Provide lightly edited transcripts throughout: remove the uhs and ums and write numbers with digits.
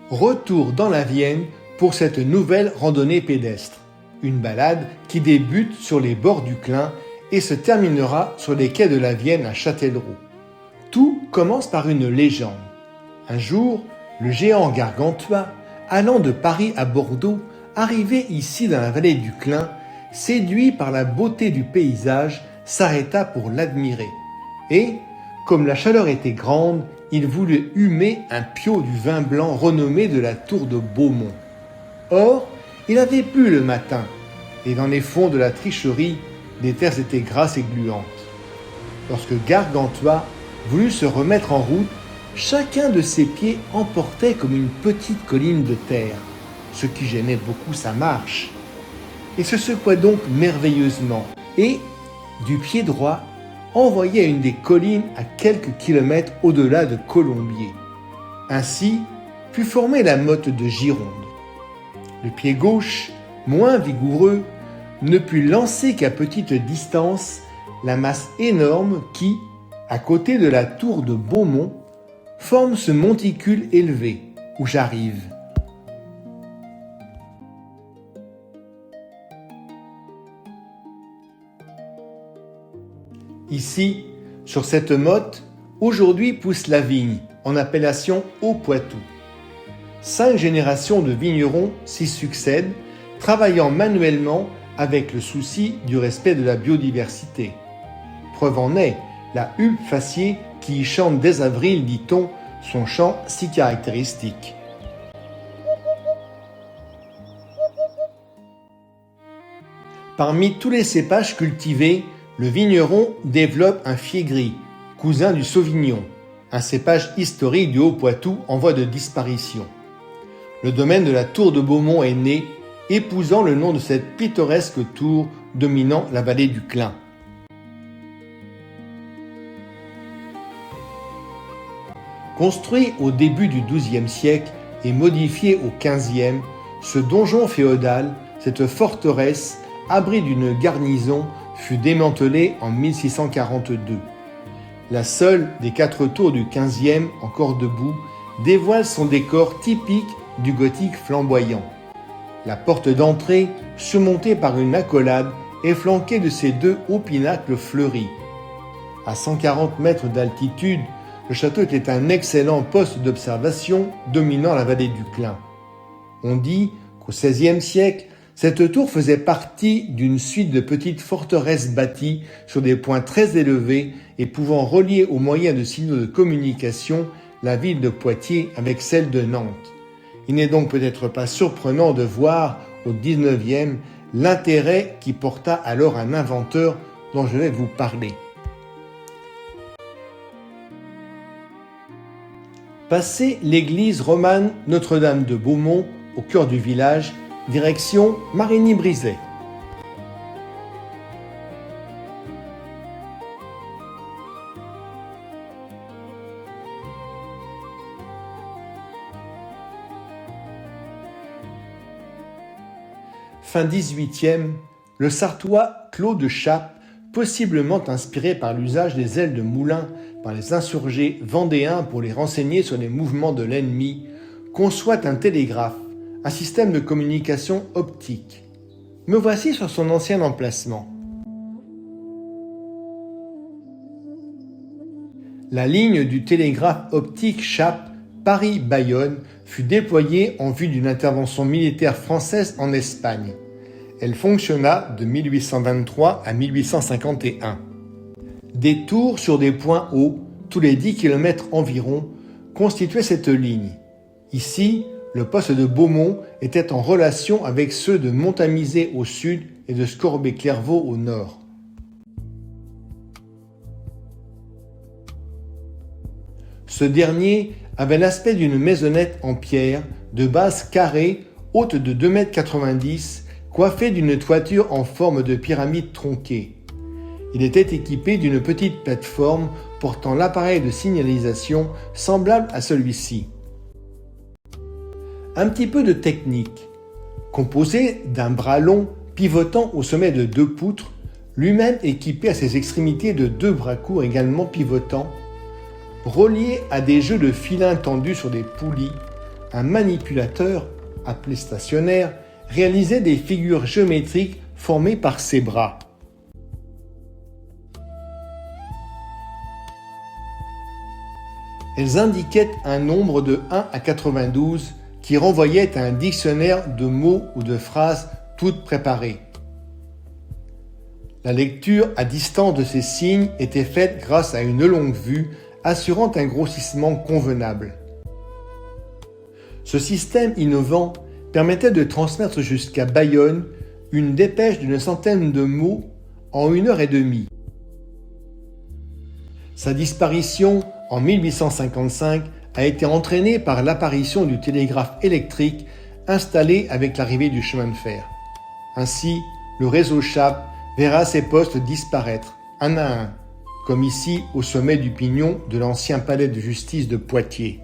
Retour dans la Vienne pour cette nouvelle randonnée pédestre. Une balade qui débute sur les bords du Clin et se terminera sur les quais de la Vienne à Châtellerault. Tout commence par une légende. Un jour, le géant Gargantua, allant de Paris à Bordeaux, arrivé ici dans la vallée du Clin, séduit par la beauté du paysage, s'arrêta pour l'admirer. Et, comme la chaleur était grande, il voulut humer un piau du vin blanc renommé de la tour de Beaumont. Or, il avait plu le matin, et dans les fonds de la tricherie, les terres étaient grasses et gluantes. Lorsque Gargantua voulut se remettre en route, chacun de ses pieds emportait comme une petite colline de terre, ce qui gênait beaucoup sa marche. Il se secouait donc merveilleusement, et, du pied droit, envoyait une des collines à quelques kilomètres au-delà de Colombier. Ainsi fut formée la motte de Gironde. Le pied gauche, moins vigoureux, ne put lancer qu'à petite distance la masse énorme qui, à côté de la tour de Beaumont, forme ce monticule élevé où j'arrive. Ici, sur cette motte, aujourd'hui pousse la vigne, en appellation Haut-Poitou. 5 générations de vignerons s'y succèdent, travaillant manuellement avec le souci du respect de la biodiversité. Preuve en est la huppe faciée qui y chante dès avril, dit-on, son chant si caractéristique. Parmi tous les cépages cultivés, le vigneron développe un fier gris, cousin du sauvignon, un cépage historique du Haut-Poitou en voie de disparition. Le domaine de la tour de Beaumont est né, épousant le nom de cette pittoresque tour dominant la vallée du Clin. Construit au début du XIIe siècle et modifié au XVe, ce donjon féodal, cette forteresse, abri d'une garnison, fut démantelée en 1642. La seule des 4 tours du XVe, encore debout, dévoile son décor typique du gothique flamboyant. La porte d'entrée, surmontée par une accolade, est flanquée de ses 2 hauts pinacles fleuris. À 140 mètres d'altitude, le château était un excellent poste d'observation dominant la vallée du Clin. On dit qu'au XVIe siècle, cette tour faisait partie d'une suite de petites forteresses bâties sur des points très élevés et pouvant relier au moyen de signaux de communication la ville de Poitiers avec celle de Nantes. Il n'est donc peut-être pas surprenant de voir au XIXe l'intérêt qui porta alors un inventeur dont je vais vous parler. Passé l'église romane Notre-Dame de Beaumont, au cœur du village, direction Marigny-Brizay. Fin XVIIIe, le Sartois Claude Chappe, possiblement inspiré par l'usage des ailes de moulin par les insurgés vendéens pour les renseigner sur les mouvements de l'ennemi, conçoit un télégraphe, un système de communication optique. Me voici sur son ancien emplacement. La ligne du télégraphe optique Chappe Paris-Bayonne fut déployée en vue d'une intervention militaire française en Espagne. Elle fonctionna de 1823 à 1851. Des tours sur des points hauts, tous les 10 km environ, constituaient cette ligne. Ici, le poste de Beaumont était en relation avec ceux de Montamisé au sud et de Scorbé-Clairvaux au nord. Ce dernier avait l'aspect d'une maisonnette en pierre, de base carrée, haute de 2,90 m, coiffée d'une toiture en forme de pyramide tronquée. Il était équipé d'une petite plateforme portant l'appareil de signalisation semblable à celui-ci. Un petit peu de technique. Composé d'un bras long pivotant au sommet de 2 poutres, lui-même équipé à ses extrémités de 2 bras courts également pivotants, relié à des jeux de filins tendus sur des poulies, un manipulateur, appelé stationnaire, réalisait des figures géométriques formées par ses bras. Elles indiquaient un nombre de 1 à 92 qui renvoyait à un dictionnaire de mots ou de phrases toutes préparées. La lecture à distance de ces signes était faite grâce à une longue vue assurant un grossissement convenable. Ce système innovant permettait de transmettre jusqu'à Bayonne une dépêche d'une centaine de mots en 1h30. Sa disparition en 1855 a été entraînée par l'apparition du télégraphe électrique installé avec l'arrivée du chemin de fer. Ainsi, le réseau Chappe verra ses postes disparaître, un à un, comme ici au sommet du pignon de l'ancien palais de justice de Poitiers.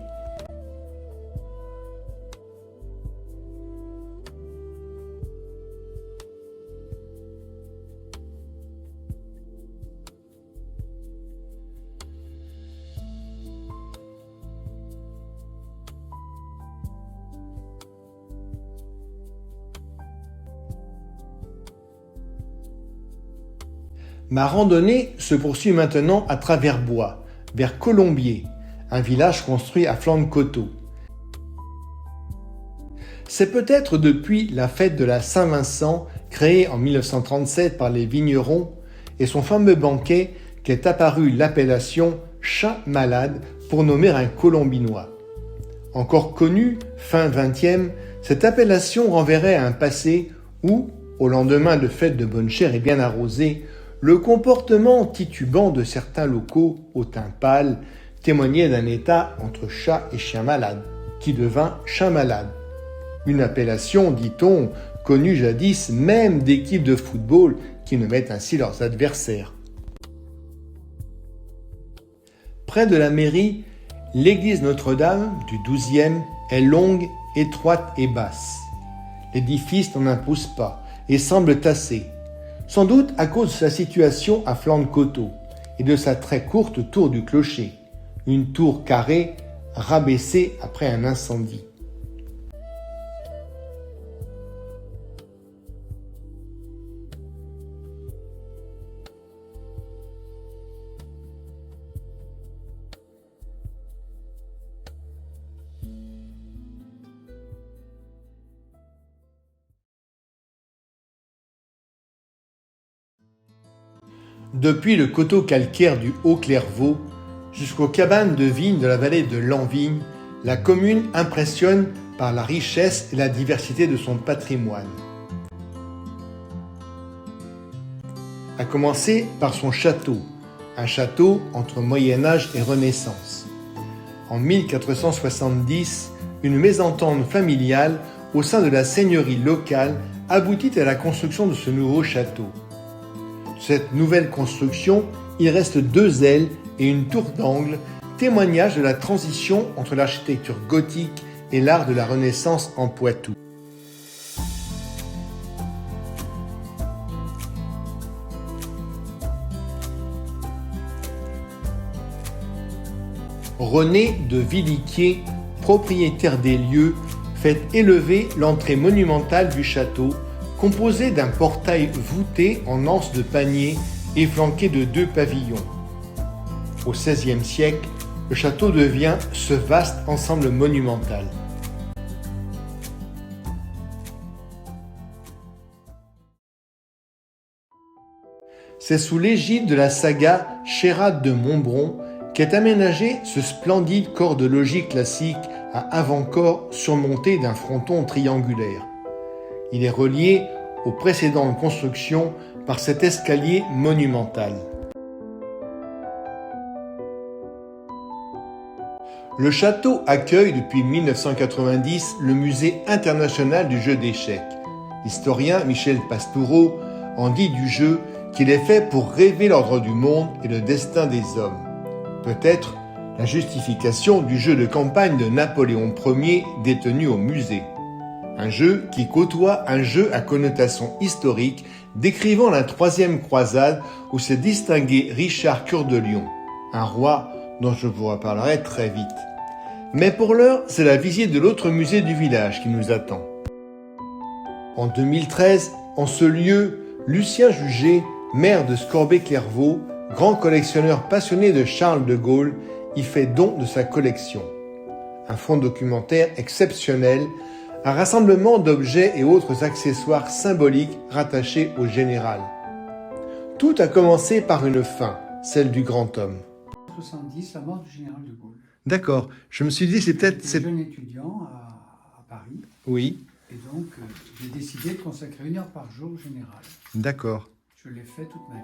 Ma randonnée se poursuit maintenant à travers bois, vers Colombier, un village construit à flanc de coteau. C'est peut-être depuis la fête de la Saint-Vincent, créée en 1937 par les vignerons, et son fameux banquet qu'est apparue l'appellation « chat malade » pour nommer un Colombinois. Encore connue, fin 20e, cette appellation renverrait à un passé où, au lendemain de fêtes de bonne chère et bien arrosées, le comportement titubant de certains locaux au teint pâle témoignait d'un état entre chat et chien malade, qui devint chat malade. Une appellation, dit-on, connue jadis même d'équipes de football qui nommaient ainsi leurs adversaires. Près de la mairie, l'église Notre-Dame du XIIe est longue, étroite et basse. L'édifice n'en impose pas et semble tassé, sans doute à cause de sa situation à flanc de coteau et de sa très courte tour du clocher, une tour carrée rabaissée après un incendie. Depuis le coteau calcaire du Haut-Clairvaux jusqu'aux cabanes de vigne de la vallée de l'Envigne, la commune impressionne par la richesse et la diversité de son patrimoine. À commencer par son château, un château entre Moyen-Âge et Renaissance. En 1470, une mésentente familiale au sein de la seigneurie locale aboutit à la construction de ce nouveau château. Cette nouvelle construction, il reste 2 ailes et une tour d'angle, témoignage de la transition entre l'architecture gothique et l'art de la Renaissance en Poitou. René de Villequier, propriétaire des lieux, fait élever l'entrée monumentale du château, composé d'un portail voûté en anse de panier et flanqué de 2 pavillons. Au XVIe siècle, le château devient ce vaste ensemble monumental. C'est sous l'égide de la saga Chérade de Montbron qu'est aménagé ce splendide corps de logis classique à avant-corps surmonté d'un fronton triangulaire. Il est relié aux précédentes constructions par cet escalier monumental. Le château accueille depuis 1990 le Musée international du jeu d'échecs. L'historien Michel Pastoureau en dit du jeu qu'il est fait pour rêver l'ordre du monde et le destin des hommes. Peut-être la justification du jeu de campagne de Napoléon Ier détenu au musée. Un jeu qui côtoie un jeu à connotation historique décrivant la troisième croisade où s'est distingué Richard Cœur de Lion, un roi dont je vous reparlerai très vite. Mais pour l'heure, c'est la visite de l'autre musée du village qui nous attend. En 2013, en ce lieu, Lucien Juget, maire de Scorbé-Clairvaux, grand collectionneur passionné de Charles de Gaulle, y fait don de sa collection. Un fonds documentaire exceptionnel, un rassemblement d'objets et autres accessoires symboliques rattachés au général. Tout a commencé par une fin, celle du grand homme. 70, la mort du général de Gaulle. D'accord, je me suis dit c'est peut-être... J'étais jeune étudiant à Paris. Oui, Et donc, j'ai décidé de consacrer 1 heure par jour au général. d'accord. Je l'ai fait toute ma vie.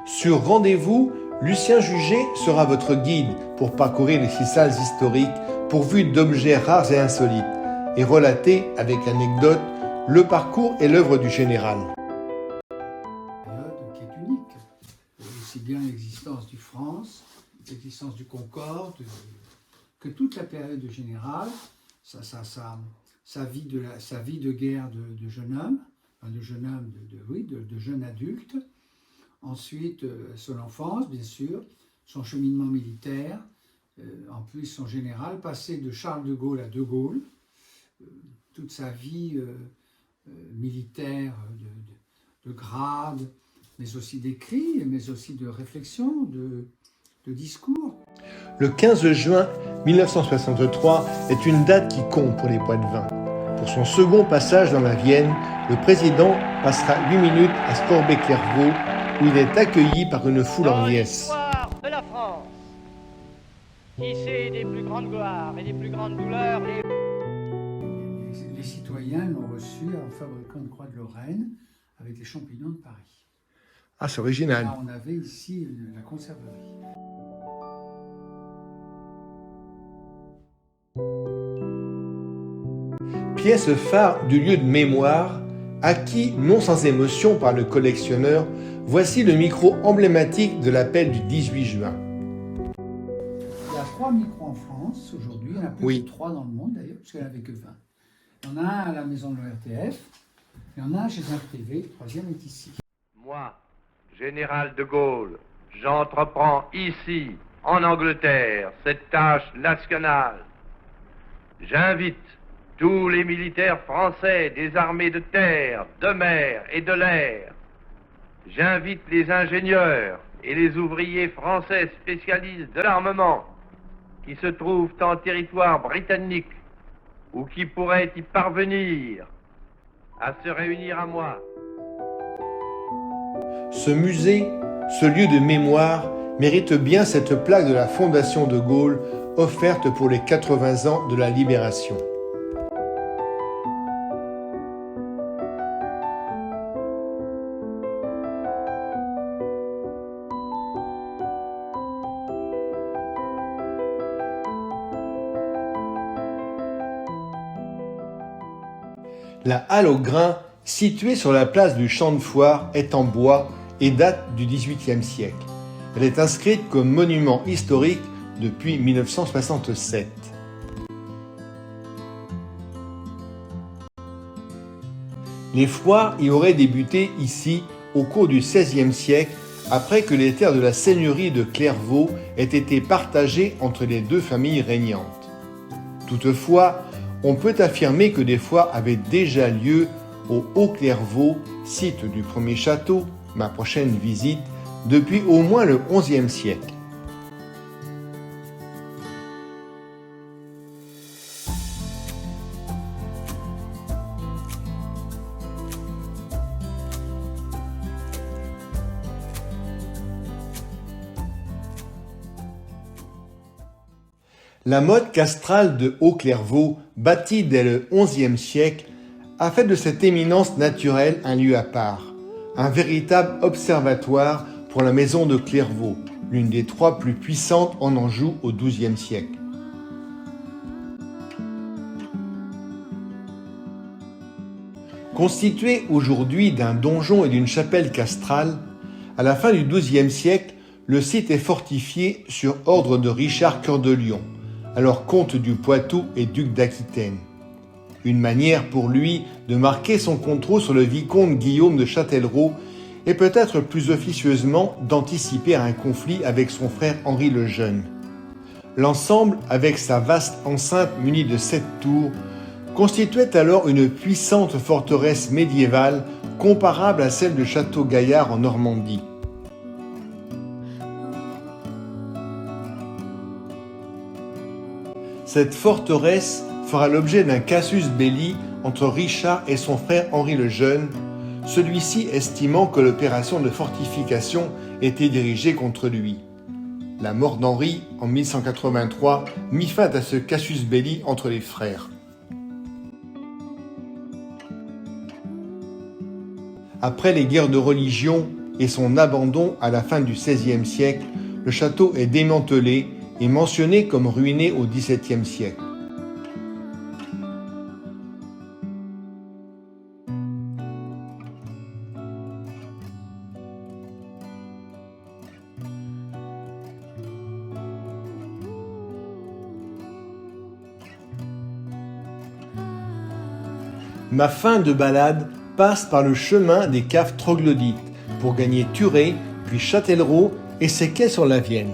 Sur rendez-vous, Lucien Juget sera votre guide pour parcourir les 6 salles historiques pourvues d'objets rares et insolites et relater, avec anecdote, le parcours et l'œuvre du général. Une période qui est unique. Aussi bien l'existence du France, l'existence du Concorde, que toute la période du général, sa vie de guerre de jeune homme, de jeune adulte. Ensuite, son enfance, bien sûr, son cheminement militaire, en plus son général, passé de Charles de Gaulle à De Gaulle, toute sa vie militaire de grade, mais aussi d'écrit, mais aussi de réflexion, de discours. Le 15 juin 1963 est une date qui compte pour les Poitevins. Pour son second passage dans la Vienne, le président passera 8 minutes à Scorbé-Clairvaux, où il est accueilli par une foule en liesse. L'histoire de la France, qui sait des plus grandes gloires et des plus grandes douleurs, Les citoyens l'ont reçu en fabriquant une croix de Lorraine avec les champignons de Paris. Ah, c'est original. Là, on avait ici la conserverie. Pièce phare du lieu de mémoire, acquis non sans émotion par le collectionneur, voici le micro emblématique de l'appel du 18 juin. Il y a 3 micros en France aujourd'hui, il y en a plus Oui. que 3 dans le monde d'ailleurs, parce qu'il n'y en avait que 20. Il y en a un à la maison de l'ORTF, il y en a un chez un privé, le 3e est ici. Moi, général de Gaulle, j'entreprends ici, en Angleterre, cette tâche nationale. J'invite tous les militaires français des armées de terre, de mer et de l'air. J'invite les ingénieurs et les ouvriers français spécialistes de l'armement qui se trouvent en territoire britannique ou qui pourraient y parvenir à se réunir à moi. Ce musée, ce lieu de mémoire, mérite bien cette plaque de la Fondation de Gaulle offerte pour les 80 ans de la Libération. La halle aux grains, située sur la place du Champ de Foire, est en bois et date du XVIIIe siècle. Elle est inscrite comme monument historique depuis 1967. Les foires y auraient débuté ici au cours du XVIe siècle, après que les terres de la seigneurie de Clairvaux aient été partagées entre les 2 familles régnantes. Toutefois, on peut affirmer que des foires avaient déjà lieu au Haut-Clairvaux, site du premier château, ma prochaine visite, depuis au moins le XIe siècle. La motte castrale de Haut-Clairvaux, bâtie dès le XIe siècle, a fait de cette éminence naturelle un lieu à part, un véritable observatoire pour la maison de Clairvaux, l'une des 3 plus puissantes en Anjou au XIIe siècle. Constitué aujourd'hui d'un donjon et d'une chapelle castrale, à la fin du XIIe siècle, le site est fortifié sur ordre de Richard Cœur de Lion, alors comte du Poitou et duc d'Aquitaine. Une manière pour lui de marquer son contrôle sur le vicomte Guillaume de Châtellerault et peut-être plus officieusement d'anticiper un conflit avec son frère Henri le Jeune. L'ensemble, avec sa vaste enceinte munie de 7 tours, constituait alors une puissante forteresse médiévale comparable à celle de Château-Gaillard en Normandie. Cette forteresse fera l'objet d'un casus belli entre Richard et son frère Henri le Jeune, celui-ci estimant que l'opération de fortification était dirigée contre lui. La mort d'Henri, en 1183, mit fin à ce casus belli entre les frères. Après les guerres de religion et son abandon à la fin du XVIe siècle, le château est démantelé et mentionné comme ruiné au XVIIe siècle. Ma fin de balade passe par le chemin des caves troglodytes pour gagner Thurey, puis Châtellerault et ses quais sur la Vienne.